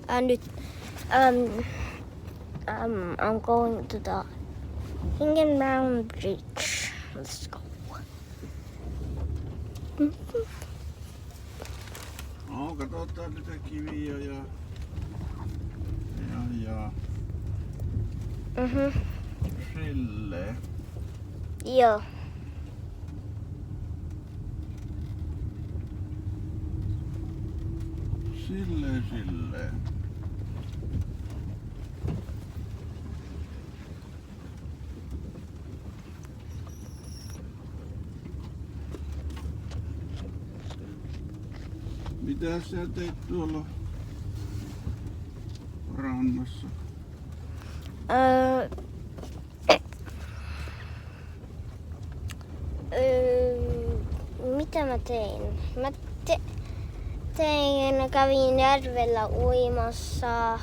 Nyt I'm going to the Hingenmound Bridge. Let's go. No, katsotaan niitä kiviä ja. Silleen. Joo. Silleen. Mitä sä teit tuolla rannassa? Mitä mä tein? Kävin järvellä uimassa.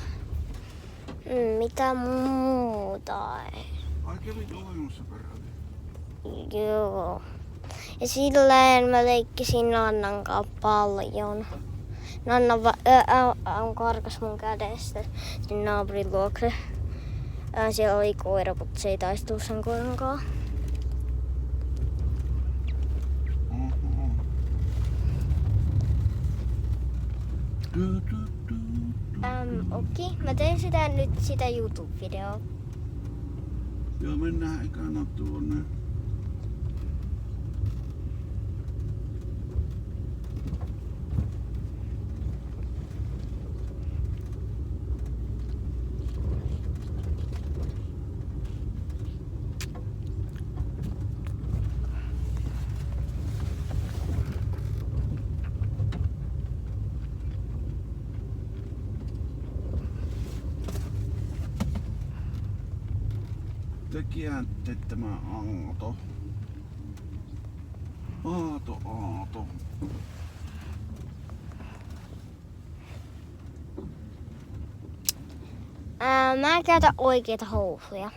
Mitä muuta? Ai kävit uimassa peräti? Joo. Ja silleen mä leikkisin Nannan kanssa paljon. Nanna karkas mun kädestä sinne naapurin luokse. Siellä oli koira, mutta se ei taistunut sen koiran kanssa. Okei, mä teen sitä YouTube-videoa. Joo, mennään ekana tuonne. Te kääntte tämä Aato. Aato. Mä en käytä oikeita housuja.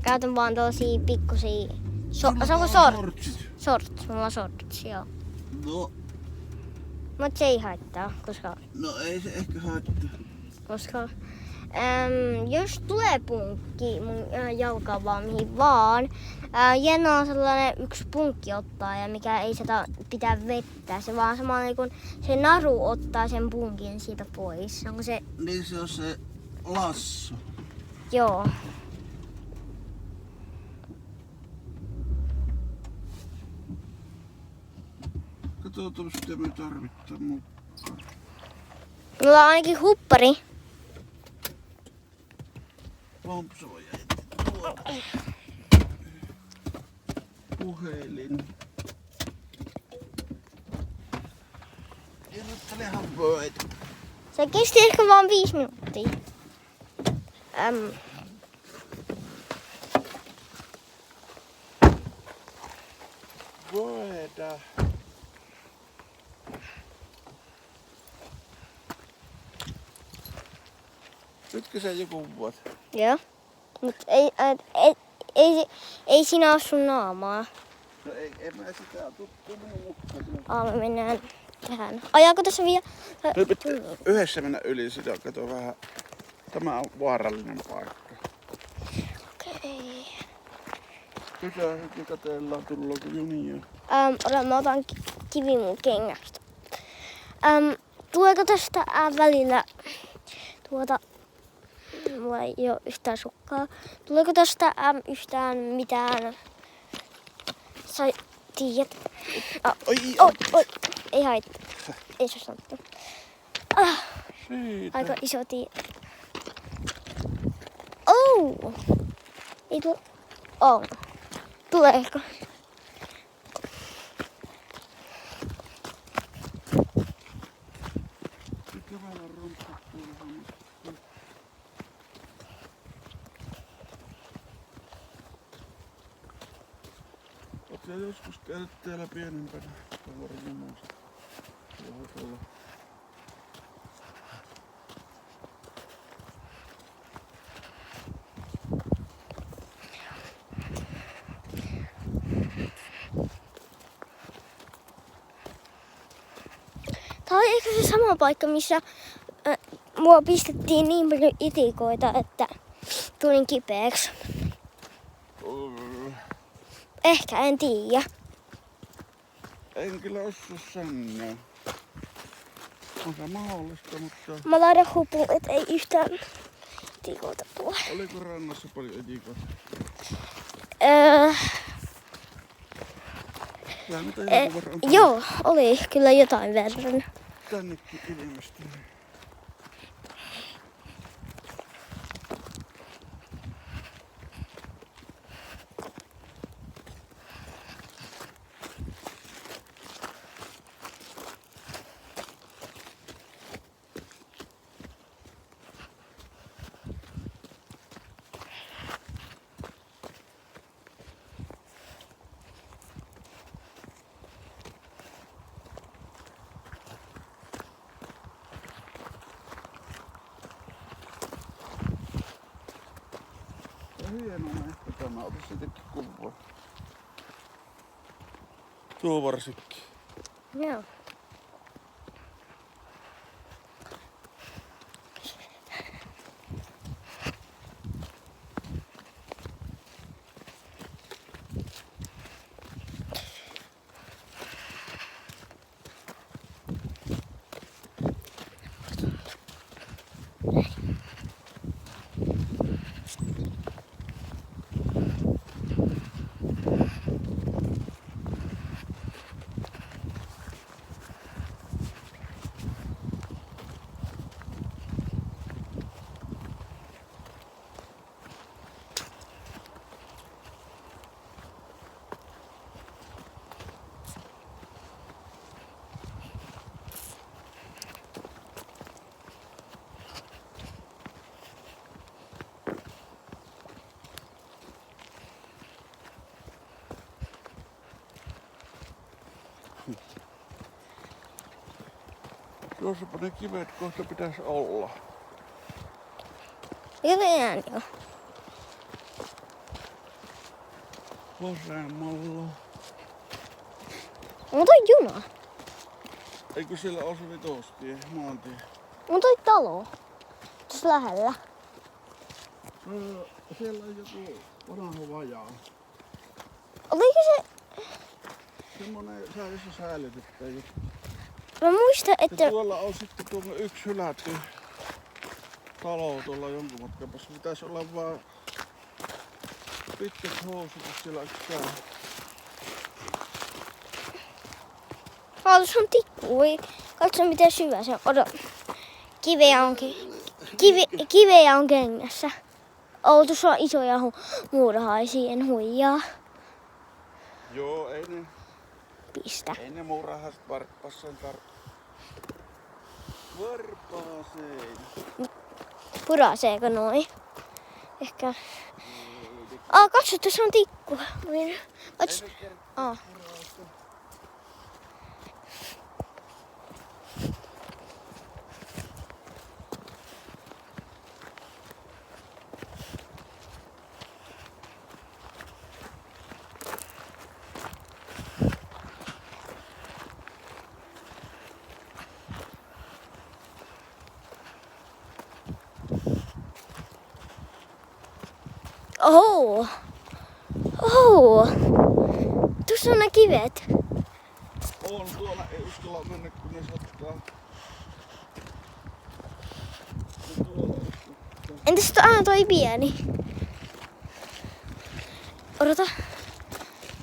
Käytän vaan tosia pikkusia... Saanko shorts? Shorts, mulla on shorts, joo. No. Mut se ei haittaa, koska... No ei se ehkä haittaa. Koska... jos tulee punkki mun jalkaan mihin vaan, Jenna on sellainen yksi punkki ottaa ja mikä ei sitä pitää vettä. Se vaan samalla kun se naru ottaa sen punkin siitä pois. Onko se... Niin se on se lasso. Joo. Katsotaan mitä me tarvittaan mukaan. Mulla on ainakin huppari. Pompsuoja. Puhelin. Irrottelehan voit. Se kesti ehkä vaan 5 minuuttia. Voida. Nytkö sä joku vuot? Joo. Mut ei siinä oo sun naamaa. No en mä sitä tuttu minun mukaan. Me mennään tähän. Ajaako tässä vielä? Nyt pitää yhdessä mennä yli sitä, kato vähän. Tämä on vaarallinen paikka. Okei. Pitää heti katsellaan, tullaanko junia. Mä otan kivi mun kengästä. Tuleeko tästä välillä mulla ei oo yhtään sukkaa. Tuleeko tästä yhtään mitään? Sä tiedät. Oi. Ei haittaa. Ei se sanottu. Siitä. Aika iso tie. Oh! Ei tule. Oh. Tuleeko? Oletko joskus käynyt täällä pienempänä tuolla junassa? Tuolla. Tää on ehkä se sama paikka, missä mua pistettiin niin paljon itikoita, että tulin kipeäksi. Ehkä, en tiedä. En kyllä osaa sanoa. On se mahdollista, mutta... Mä laitan hupuun, et ei yhtään itikoita tule. Oliko rannassa paljon itikoita? Kyllä mitä joku verran. Joo, oli kyllä jotain verran. Tännekin ilmestyy. Hieno mehto tämä, ota siitäkin kuvaa. Tuo varsinkin. Joo. Tuossapa ne kivet kohta pitäisi olla. Hyvään jo. Vasemmalla. On toi juna. Eikö siellä ole se vitostie, maantie? On toi talo. Tuossa lähellä. Siellä on joku vanha vajaa. Oliko se... Semmonen jossa säilytetään juttu. Mä muistan, että... Ja tuolla on sitten tuolla yksi hylätty talo tuolla jonkun matkan päässä. Pitäisi olla vaan pitkät housut, jos siellä käy. Tuossa on tikku. Katso miten syvä se on. Odo. Kiveä on kengässä. Tuossa on isoja muurahaisia, en huijaa. Joo, ei ne... Pistä. Ei ne muurahaiset varppaaseen varpaaseen. Puraseeko noin? Ehkä. Katso, tuossa on tikku. Katso. Tuossa on ne kivet. On tuolla, ei uskalla mennä kun ne sattaa. Entäs toi pieni? Odota.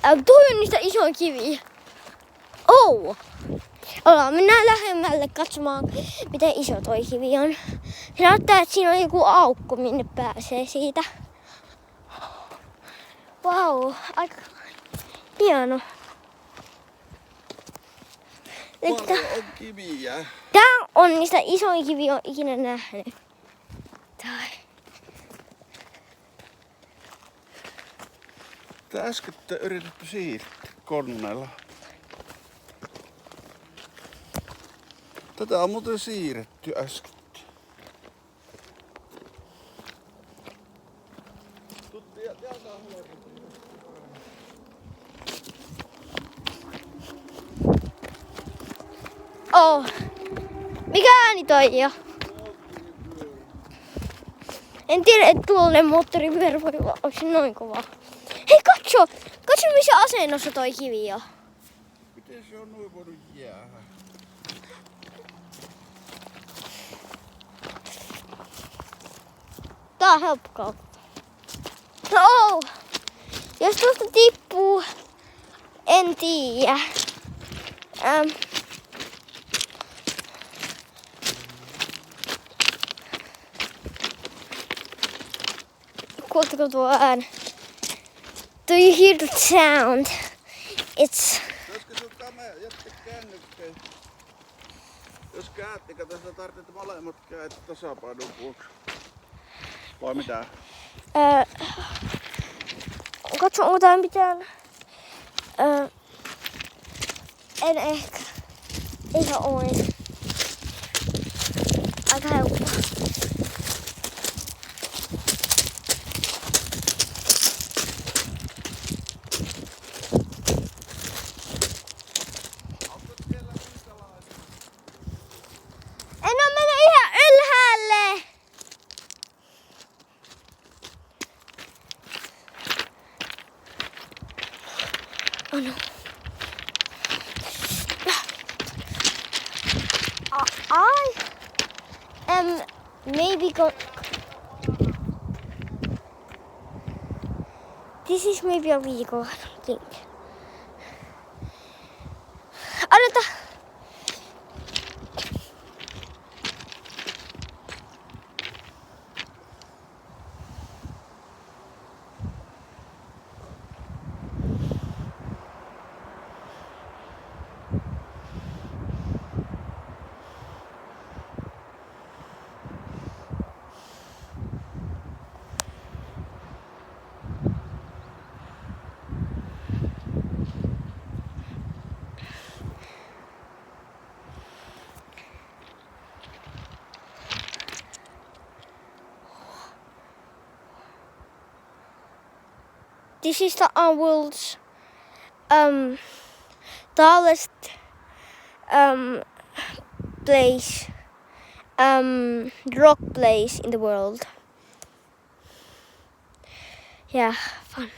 Toi on niistä isoja kiviä. Mennään lähemmälle katsomaan, miten iso toi kivi on. Se näyttää, että siinä on joku aukko, minne pääsee siitä. Vau, aika hieno. Paljon on kiviä. Tää on niistä isoin kivi, on ikinä nähnyt. Tää äsken yritetty siirtää koneella. Tätä on muuten siirretty äsken. Mikä ääni toi jo? En tiedä, että tuollainen moottoripyörä voi olla. Onko se noin kova? Hei, katso! Katso, missä asennossa toi kivi on. Miten se on noin voinut jäädä? Tää on helppo kautta. No! Jos tuosta tippuu, en tiedä. Kuultako tuo ääni? Do you hear the sound? It's... Olisiko sun jättä kännykkäin? Jos käytti, kato sitä tarvitset molemmat kädet tasapainon vuoksi. Vai mitä? Katso, onko tää mitään... en ehkä. Eikä ole. Aika helppo. En oo mennyt ihan ylhäälle. Oh no. I am maybe this is maybe a vehicle, I don't think. Odota! This is the world's tallest place, rock place in the world. Yeah, fun.